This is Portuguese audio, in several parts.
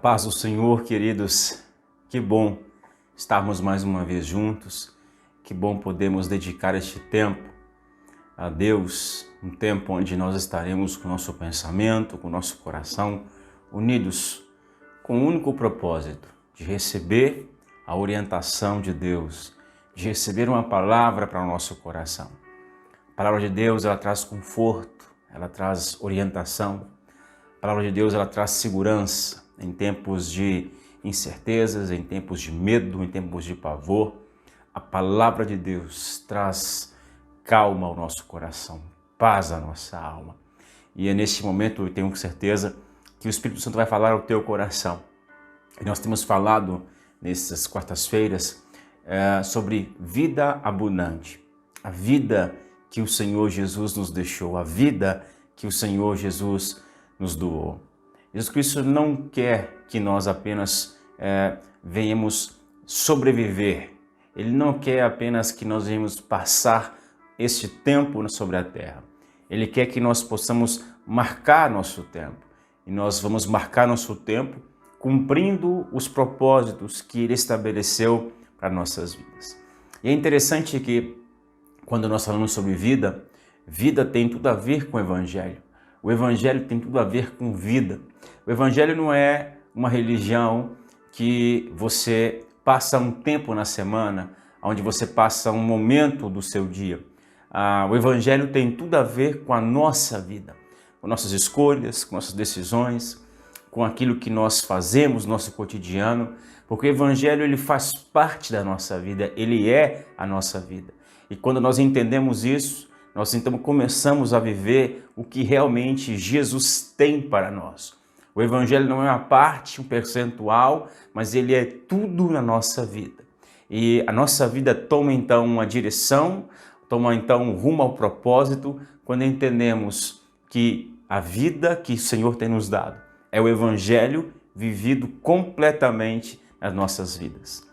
paz do Senhor, queridos. Que bom estarmos mais uma vez juntos. Que bom podemos dedicar este tempo a Deus, um tempo onde nós estaremos com o nosso pensamento, com o nosso coração unidos com o único propósito de receber a orientação de Deus, de receber uma palavra para o nosso coração. A palavra de Deus, ela traz conforto, ela traz orientação. A palavra de Deus, ela traz segurança em tempos de incertezas, em tempos de medo, em tempos de pavor. A palavra de Deus traz calma ao nosso coração, paz à nossa alma. E é neste momento, eu tenho certeza, que o Espírito Santo vai falar ao teu coração. E nós temos falado nessas quartas-feiras sobre vida abundante. A vida que o Senhor Jesus nos deixou, a vida que o Senhor Jesus nos doou. Jesus Cristo não quer que nós apenas venhamos sobreviver. Ele não quer apenas que nós venhamos passar este tempo sobre a terra. Ele quer que nós possamos marcar nosso tempo. E nós vamos marcar nosso tempo cumprindo os propósitos que Ele estabeleceu para nossas vidas. E é interessante que quando nós falamos sobre vida, vida tem tudo a ver com o Evangelho. O Evangelho tem tudo a ver com vida. O Evangelho não é uma religião que você passa um tempo na semana, onde você passa um momento do seu dia. O Evangelho tem tudo a ver com a nossa vida, com nossas escolhas, com nossas decisões, com aquilo que nós fazemos no nosso cotidiano, porque o Evangelho ele faz parte da nossa vida, ele é a nossa vida. E quando nós entendemos isso, nós então começamos a viver o que realmente Jesus tem para nós. O Evangelho não é uma parte, um percentual, mas ele é tudo na nossa vida. E a nossa vida toma então uma direção, toma então um rumo ao propósito, quando entendemos que a vida que o Senhor tem nos dado é o Evangelho vivido completamente nas nossas vidas.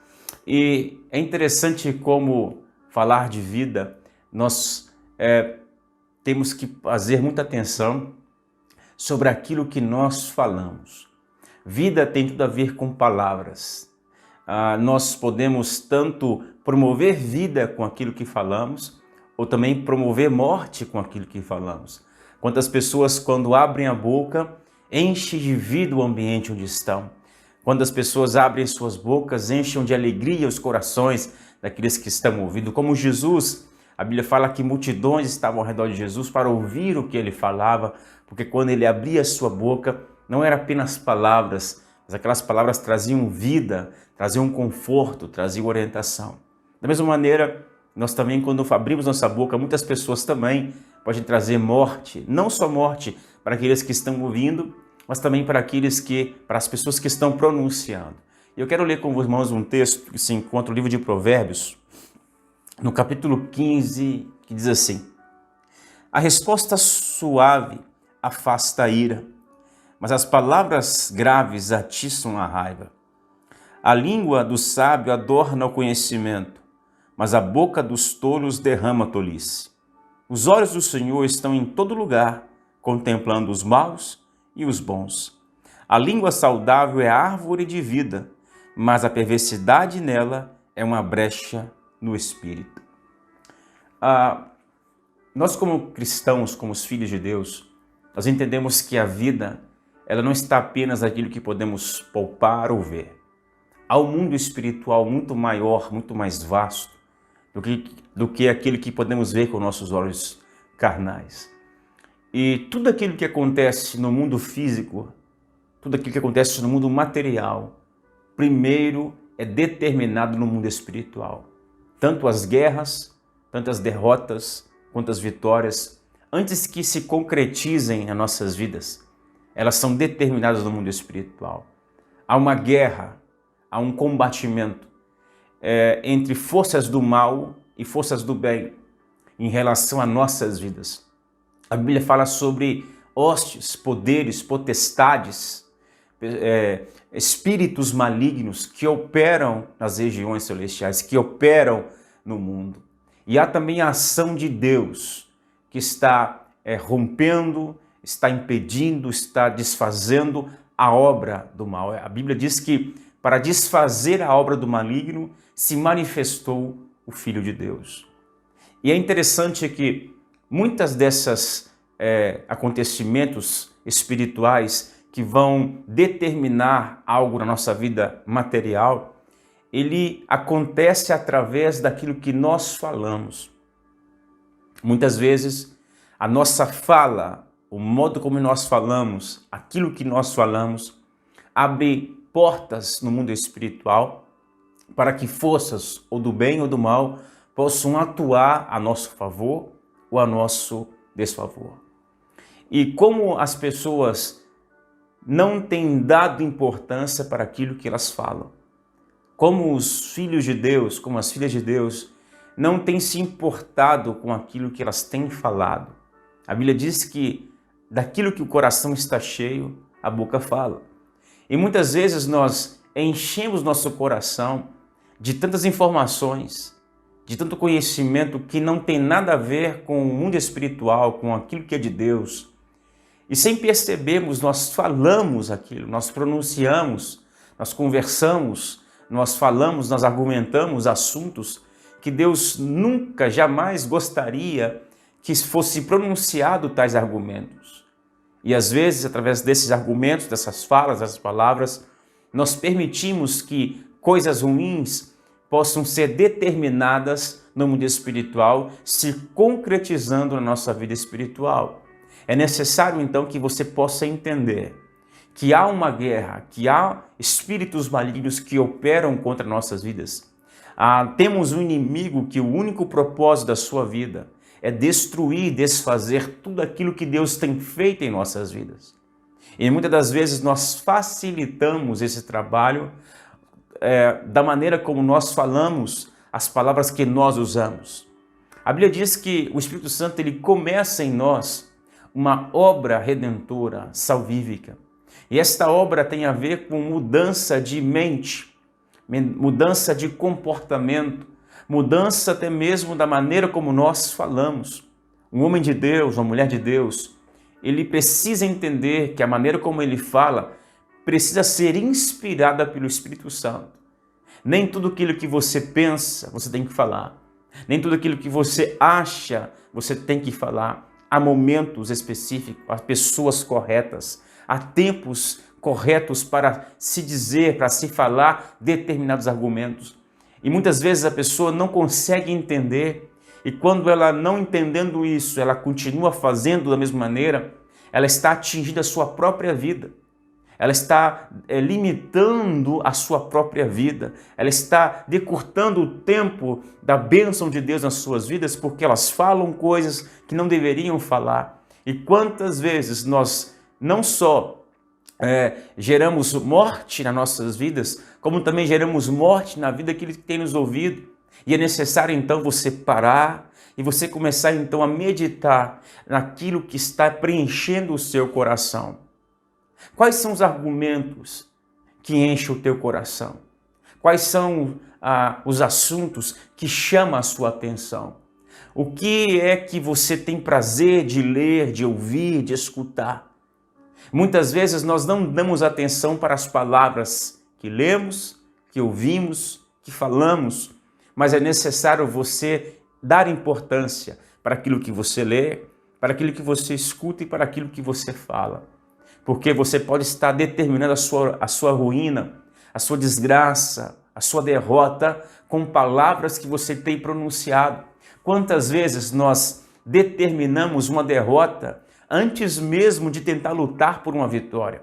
E é interessante como falar de vida, nós temos que fazer muita atenção sobre aquilo que nós falamos. Vida tem tudo a ver com palavras. Nós podemos tanto promover vida com aquilo que falamos, ou também promover morte com aquilo que falamos. Quantas pessoas, quando abrem a boca, enchem de vida o ambiente onde estão. Quando as pessoas abrem suas bocas, enchem de alegria os corações daqueles que estão ouvindo. Como Jesus, a Bíblia fala que multidões estavam ao redor de Jesus para ouvir o que ele falava, porque quando ele abria a sua boca, não eram apenas palavras, mas aquelas palavras traziam vida, traziam conforto, traziam orientação. Da mesma maneira, nós também, quando abrimos nossa boca, muitas pessoas também podem trazer morte, não só morte para aqueles que estão ouvindo, mas também para as pessoas que estão pronunciando. Eu quero ler com os irmãos um texto que se encontra no livro de Provérbios, no capítulo 15, que diz assim: a resposta suave afasta a ira, mas as palavras graves atiçam a raiva. A língua do sábio adorna o conhecimento, mas a boca dos tolos derrama tolice. Os olhos do Senhor estão em todo lugar, contemplando os maus e os bons. A língua saudável é a árvore de vida, mas a perversidade nela é uma brecha no espírito. Nós como cristãos, como os filhos de Deus, nós entendemos que a vida ela não está apenas naquilo que podemos palpar ou ver. Há um mundo espiritual muito maior, muito mais vasto do que aquele que podemos ver com nossos olhos carnais. E tudo aquilo que acontece no mundo físico, tudo aquilo que acontece no mundo material, primeiro é determinado no mundo espiritual. Tanto as guerras, tanto as derrotas, quanto as vitórias, antes que se concretizem nas nossas vidas, elas são determinadas no mundo espiritual. Há uma guerra, há um combatimento entre forças do mal e forças do bem em relação a nossas vidas. A Bíblia fala sobre hostes, poderes, potestades, espíritos malignos que operam nas regiões celestiais, que operam no mundo. E há também a ação de Deus que está rompendo, está impedindo, está desfazendo a obra do mal. A Bíblia diz que para desfazer a obra do maligno se manifestou o Filho de Deus. E é interessante que muitas dessas acontecimentos espirituais que vão determinar algo na nossa vida material, ele acontece através daquilo que nós falamos. Muitas vezes a nossa fala, o modo como nós falamos, aquilo que nós falamos, abre portas no mundo espiritual para que forças, ou do bem ou do mal, possam atuar a nosso favor ou a nosso desfavor. E como as pessoas não têm dado importância para aquilo que elas falam, como os filhos de Deus, como as filhas de Deus, não têm se importado com aquilo que elas têm falado. A Bíblia diz que daquilo que o coração está cheio, a boca fala. E muitas vezes nós enchemos nosso coração de tantas informações, de tanto conhecimento que não tem nada a ver com o mundo espiritual, com aquilo que é de Deus. E sem percebermos, nós falamos aquilo, nós pronunciamos, nós conversamos, nós falamos, nós argumentamos assuntos que Deus nunca, jamais gostaria que fosse pronunciado tais argumentos. E às vezes, através desses argumentos, dessas falas, dessas palavras, nós permitimos que coisas ruins possam ser determinadas no mundo espiritual, se concretizando na nossa vida espiritual. É necessário então que você possa entender que há uma guerra, que há espíritos malignos que operam contra nossas vidas. Temos um inimigo que o único propósito da sua vida é destruir, desfazer tudo aquilo que Deus tem feito em nossas vidas. E muitas das vezes nós facilitamos esse trabalho da maneira como nós falamos, as palavras que nós usamos. A Bíblia diz que o Espírito Santo ele começa em nós uma obra redentora, salvífica. E esta obra tem a ver com mudança de mente, mudança de comportamento, mudança até mesmo da maneira como nós falamos. Um homem de Deus, uma mulher de Deus, ele precisa entender que a maneira como ele fala precisa ser inspirada pelo Espírito Santo. Nem tudo aquilo que você pensa, você tem que falar. Nem tudo aquilo que você acha, você tem que falar. Há momentos específicos, há pessoas corretas, há tempos corretos para se dizer, para se falar determinados argumentos. E muitas vezes a pessoa não consegue entender, e quando ela não entendendo isso, ela continua fazendo da mesma maneira, ela está atingindo a sua própria vida. Ela está limitando a sua própria vida. Ela está decurtando o tempo da bênção de Deus nas suas vidas porque elas falam coisas que não deveriam falar. E quantas vezes nós não só geramos morte nas nossas vidas, como também geramos morte na vida daquele que tem nos ouvido. E é necessário então você parar e você começar então a meditar naquilo que está preenchendo o seu coração. Quais são os argumentos que enchem o teu coração? Quais são os assuntos que chamam a sua atenção? O que é que você tem prazer de ler, de ouvir, de escutar? Muitas vezes nós não damos atenção para as palavras que lemos, que ouvimos, que falamos, mas é necessário você dar importância para aquilo que você lê, para aquilo que você escuta e para aquilo que você fala. Porque você pode estar determinando a sua ruína, a sua desgraça, a sua derrota com palavras que você tem pronunciado. Quantas vezes nós determinamos uma derrota antes mesmo de tentar lutar por uma vitória?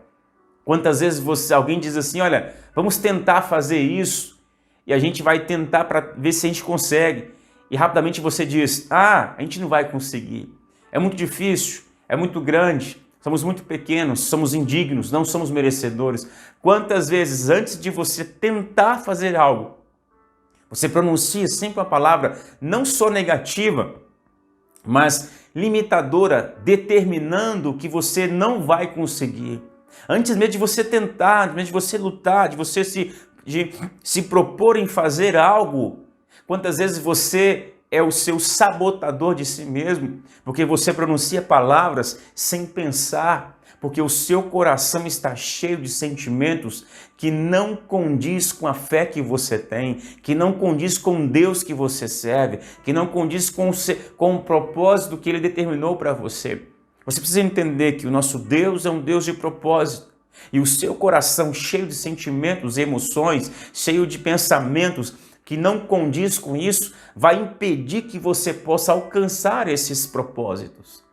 Quantas vezes alguém diz assim, olha, vamos tentar fazer isso, e a gente vai tentar para ver se a gente consegue. E rapidamente você diz, a gente não vai conseguir. É muito difícil, é muito grande. Somos muito pequenos, somos indignos, não somos merecedores. Quantas vezes, antes de você tentar fazer algo, você pronuncia sempre uma palavra não só negativa, mas limitadora, determinando que você não vai conseguir. Antes mesmo de você tentar, antes mesmo de você lutar, de você se propor em fazer algo, quantas vezes você é o seu sabotador de si mesmo, porque você pronuncia palavras sem pensar, porque o seu coração está cheio de sentimentos que não condiz com a fé que você tem, que não condiz com Deus que você serve, que não condiz com o propósito que Ele determinou para você. Você precisa entender que o nosso Deus é um Deus de propósito. E o seu coração cheio de sentimentos, emoções, cheio de pensamentos que não condiz com isso, vai impedir que você possa alcançar esses propósitos.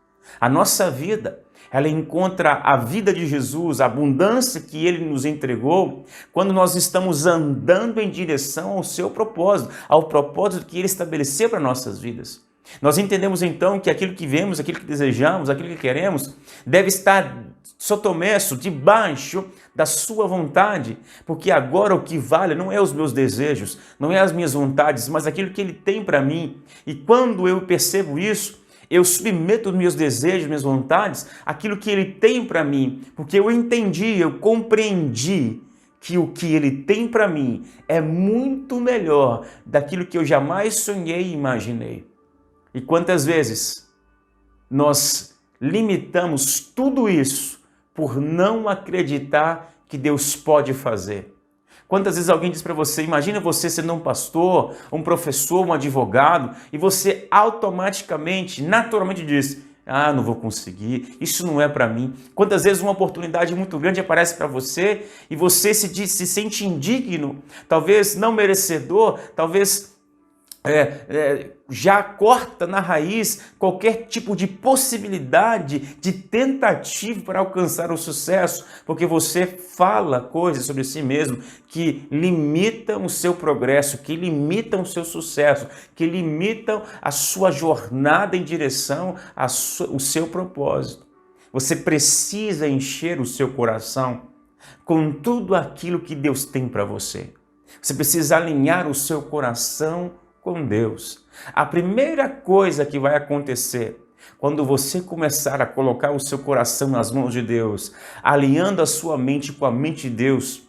A nossa vida, ela encontra a vida de Jesus, a abundância que Ele nos entregou, quando nós estamos andando em direção ao seu propósito, ao propósito que Ele estabeleceu para nossas vidas. Nós entendemos então que aquilo que vemos, aquilo que desejamos, aquilo que queremos, deve estar sotomesso, debaixo da sua vontade, porque agora o que vale não é os meus desejos, não é as minhas vontades, mas aquilo que Ele tem para mim. E quando eu percebo isso, eu submeto os meus desejos, minhas vontades, aquilo que Ele tem para mim, porque eu entendi, eu compreendi que o que Ele tem para mim é muito melhor daquilo que eu jamais sonhei e imaginei. E quantas vezes nós limitamos tudo isso por não acreditar que Deus pode fazer? Quantas vezes alguém diz para você, imagina você sendo um pastor, um professor, um advogado, e você automaticamente, naturalmente diz, não vou conseguir, isso não é para mim. Quantas vezes uma oportunidade muito grande aparece para você e você se sente indigno, talvez não merecedor, talvez já corta na raiz qualquer tipo de possibilidade de tentativa para alcançar o sucesso, porque você fala coisas sobre si mesmo que limitam o seu progresso, que limitam o seu sucesso, que limitam a sua jornada em direção ao seu propósito. Você precisa encher o seu coração com tudo aquilo que Deus tem para você. Você precisa alinhar o seu coração com Deus. A primeira coisa que vai acontecer quando você começar a colocar o seu coração nas mãos de Deus, alinhando a sua mente com a mente de Deus,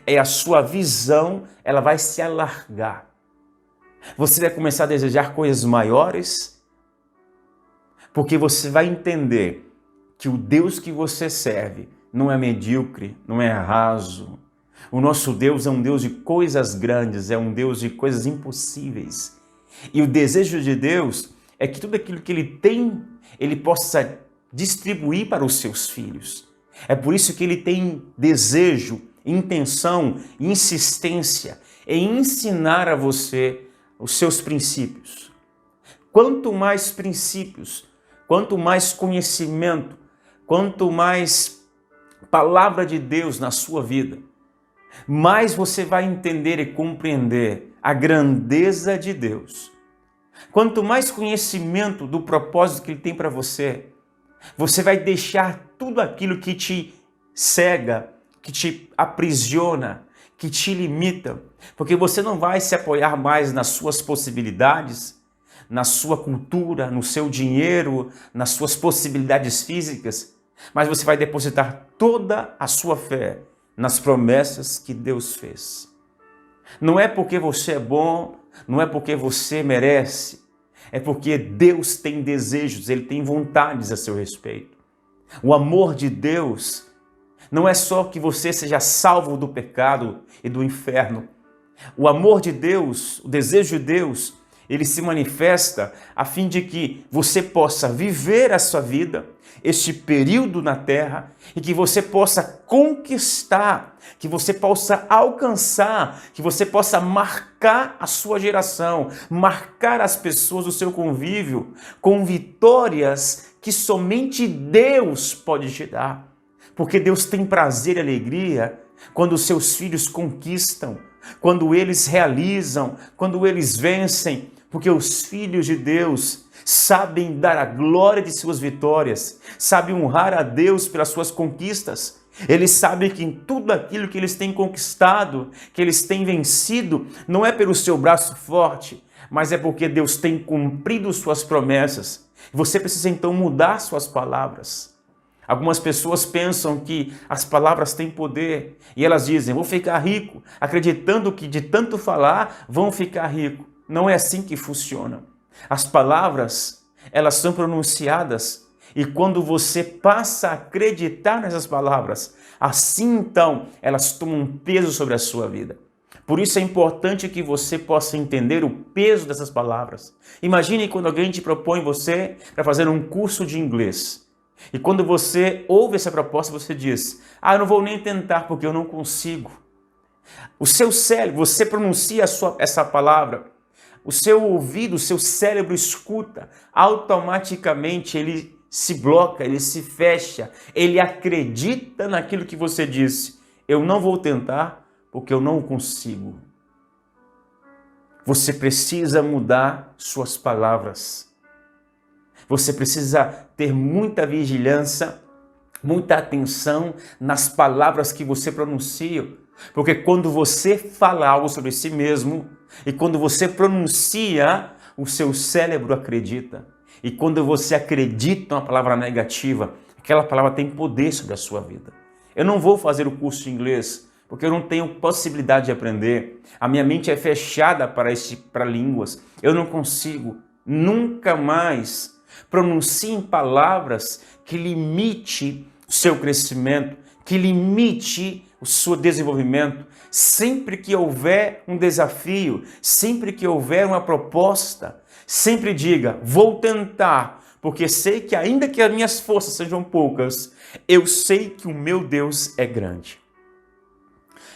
é a sua visão, ela vai se alargar. Você vai começar a desejar coisas maiores, porque você vai entender que o Deus que você serve não é medíocre, não é raso. O nosso Deus é um Deus de coisas grandes, é um Deus de coisas impossíveis. E o desejo de Deus é que tudo aquilo que Ele tem, Ele possa distribuir para os seus filhos. É por isso que Ele tem desejo, intenção, insistência em ensinar a você os seus princípios. Quanto mais princípios, quanto mais conhecimento, quanto mais palavra de Deus na sua vida, mais você vai entender e compreender a grandeza de Deus. Quanto mais conhecimento do propósito que Ele tem para você, você vai deixar tudo aquilo que te cega, que te aprisiona, que te limita, porque você não vai se apoiar mais nas suas possibilidades, na sua cultura, no seu dinheiro, nas suas possibilidades físicas, mas você vai depositar toda a sua fé nas promessas que Deus fez. Não é porque você é bom, não é porque você merece, é porque Deus tem desejos, Ele tem vontades a seu respeito. O amor de Deus não é só que você seja salvo do pecado e do inferno. O amor de Deus, o desejo de Deus, ele se manifesta a fim de que você possa viver a sua vida, este período na terra, e que você possa conquistar, que você possa alcançar, que você possa marcar a sua geração, marcar as pessoas do seu convívio com vitórias que somente Deus pode te dar. Porque Deus tem prazer e alegria quando os seus filhos conquistam, quando eles realizam, quando eles vencem, porque os filhos de Deus sabem dar a glória de suas vitórias, sabem honrar a Deus pelas suas conquistas. Eles sabem que em tudo aquilo que eles têm conquistado, que eles têm vencido, não é pelo seu braço forte, mas é porque Deus tem cumprido suas promessas. Você precisa então mudar suas palavras. Algumas pessoas pensam que as palavras têm poder e elas dizem, vou ficar rico, acreditando que de tanto falar vão ficar rico. Não é assim que funciona. As palavras, elas são pronunciadas E quando você passa a acreditar nessas palavras, assim então elas tomam um peso sobre a sua vida. Por isso é importante que você possa entender o peso dessas palavras. Imagine quando alguém te propõe você para fazer um curso de inglês. E quando você ouve essa proposta, você diz: eu não vou nem tentar porque eu não consigo. O seu cérebro, você pronuncia essa palavra, o seu ouvido, o seu cérebro escuta, automaticamente ele se bloca, ele se fecha, ele acredita naquilo que você disse. Eu não vou tentar porque eu não consigo. Você precisa mudar suas palavras. Você precisa ter muita vigilância, muita atenção nas palavras que você pronuncia. Porque quando você fala algo sobre si mesmo e quando você pronuncia, o seu cérebro acredita. E quando você acredita numa palavra negativa, aquela palavra tem poder sobre a sua vida. Eu não vou fazer o curso de inglês porque eu não tenho possibilidade de aprender. A minha mente é fechada para línguas. Eu não consigo. Nunca mais pronuncie palavras que limite o seu crescimento, que limite o seu desenvolvimento. Sempre que houver um desafio, sempre que houver uma proposta, sempre diga: vou tentar, porque sei que ainda que as minhas forças sejam poucas, eu sei que o meu Deus é grande.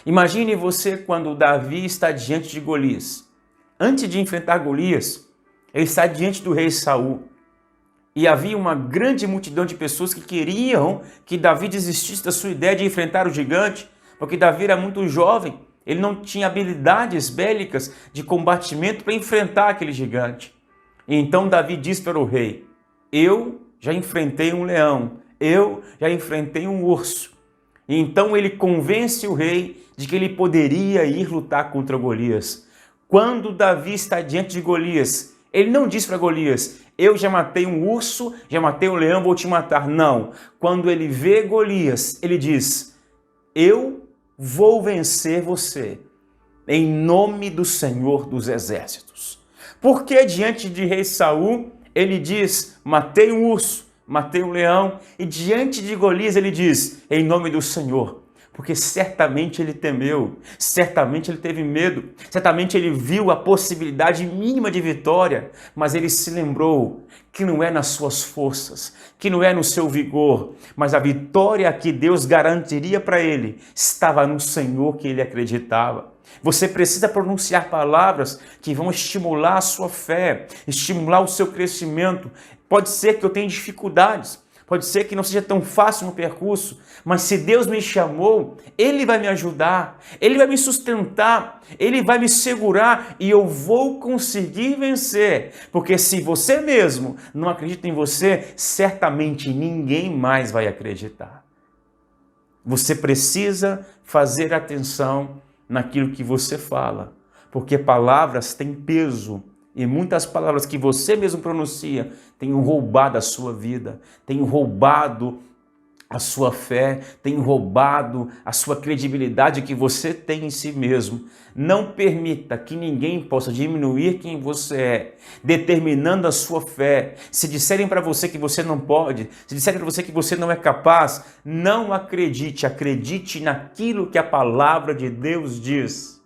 Imagine você quando Davi está diante de Golias. Antes de enfrentar Golias, ele está diante do rei Saul. E havia uma grande multidão de pessoas que queriam que Davi desistisse da sua ideia de enfrentar o gigante, porque Davi era muito jovem, ele não tinha habilidades bélicas de combatimento para enfrentar aquele gigante. E então Davi diz para o rei: eu já enfrentei um leão, eu já enfrentei um urso. E então ele convence o rei de que ele poderia ir lutar contra Golias. Quando Davi está diante de Golias, ele não diz para Golias: eu já matei um urso, já matei um leão, vou te matar. Não. Quando ele vê Golias, ele diz: eu vou vencer você, em nome do Senhor dos Exércitos. Porque diante de rei Saul, ele diz: matei um urso, matei um leão. E diante de Golias ele diz: em nome do Senhor. Porque certamente ele temeu, certamente ele teve medo, certamente ele viu a possibilidade mínima de vitória, mas ele se lembrou que não é nas suas forças, que não é no seu vigor, mas a vitória que Deus garantiria para ele estava no Senhor que ele acreditava. Você precisa pronunciar palavras que vão estimular a sua fé, estimular o seu crescimento. Pode ser que eu tenha dificuldades, pode ser que não seja tão fácil no percurso, mas se Deus me chamou, Ele vai me ajudar, Ele vai me sustentar, Ele vai me segurar e eu vou conseguir vencer. Porque se você mesmo não acredita em você, certamente ninguém mais vai acreditar. Você precisa fazer atenção naquilo que você fala, porque palavras têm peso. E muitas palavras que você mesmo pronuncia têm roubado a sua vida, têm roubado a sua fé, têm roubado a sua credibilidade que você tem em si mesmo. Não permita que ninguém possa diminuir quem você é, determinando a sua fé. Se disserem para você que você não pode, se disserem para você que você não é capaz, não acredite, acredite naquilo que a palavra de Deus diz.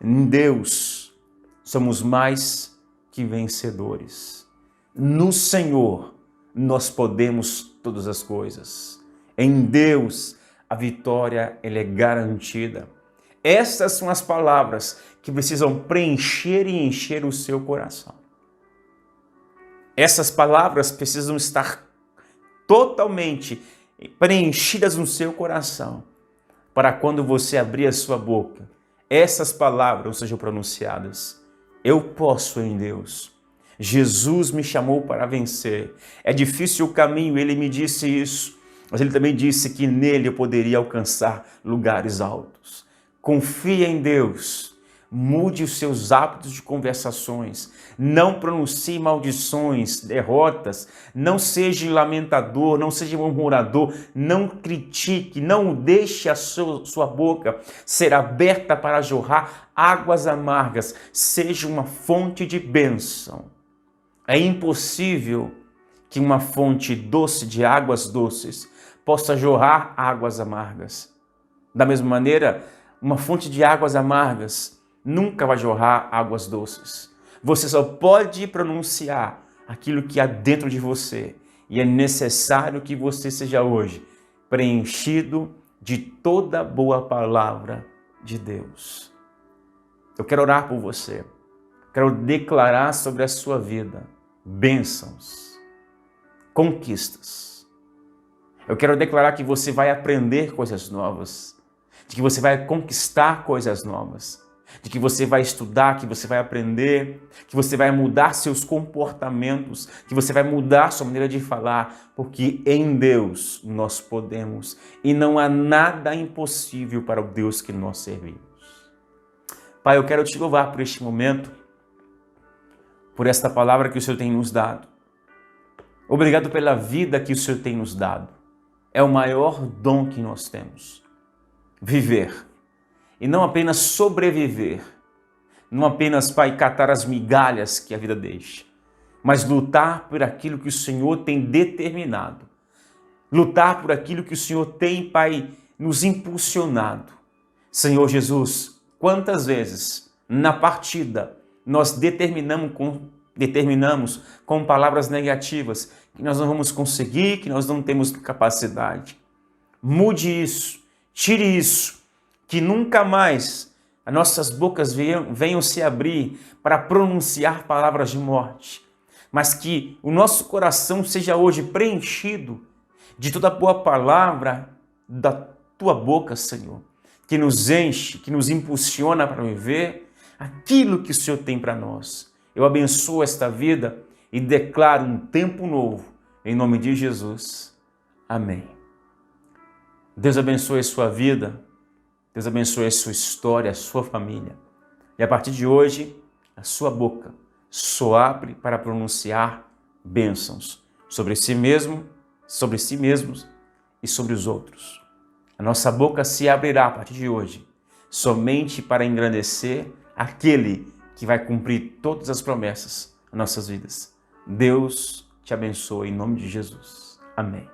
Em Deus somos mais que vencedores. No Senhor nós podemos todas as coisas. Em Deus a vitória ela é garantida. Essas são as palavras que precisam preencher e encher o seu coração. Essas palavras precisam estar totalmente preenchidas no seu coração, para quando você abrir a sua boca, essas palavras sejam pronunciadas. Eu posso em Deus. Jesus me chamou para vencer. É difícil o caminho, ele me disse isso, mas ele também disse que nele eu poderia alcançar lugares altos. Confie em Deus. Mude os seus hábitos de conversações. Não pronuncie maldições, derrotas. Não seja lamentador, não seja murmurador. Não critique, não deixe a sua boca ser aberta para jorrar águas amargas. Seja uma fonte de bênção. É impossível que uma fonte doce de águas doces possa jorrar águas amargas. Da mesma maneira, uma fonte de águas amargas nunca vai jorrar águas doces. Você só pode pronunciar aquilo que há dentro de você. E é necessário que você seja hoje preenchido de toda boa palavra de Deus. Eu quero orar por você. Quero declarar sobre a sua vida bênçãos, conquistas. Eu quero declarar que você vai aprender coisas novas, de que você vai conquistar coisas novas, de que você vai estudar, que você vai aprender, que você vai mudar seus comportamentos, que você vai mudar sua maneira de falar, porque em Deus nós podemos e não há nada impossível para o Deus que nós servimos. Pai, eu quero te louvar por este momento, por esta palavra que o Senhor tem nos dado. Obrigado pela vida que o Senhor tem nos dado. É o maior dom que nós temos. Viver. E não apenas sobreviver. Não apenas, Pai, catar as migalhas que a vida deixa. Mas lutar por aquilo que o Senhor tem determinado. Lutar por aquilo que o Senhor tem, Pai, nos impulsionado. Senhor Jesus, quantas vezes na partida nós determinamos com palavras negativas que nós não vamos conseguir, que nós não temos capacidade. Mude isso, tire isso, que nunca mais as nossas bocas venham se abrir para pronunciar palavras de morte, mas que o nosso coração seja hoje preenchido de toda boa palavra da Tua boca, Senhor, que nos enche, que nos impulsiona para viver aquilo que o Senhor tem para nós. Eu abençoo esta vida e declaro um tempo novo, em nome de Jesus. Amém. Deus abençoe a sua vida, Deus abençoe a sua história, a sua família. E a partir de hoje, a sua boca só abre para pronunciar bênçãos sobre si mesmo, sobre si mesmos e sobre os outros. A nossa boca se abrirá a partir de hoje, somente para engrandecer aquele que vai cumprir todas as promessas nas nossas vidas. Deus te abençoe em nome de Jesus. Amém.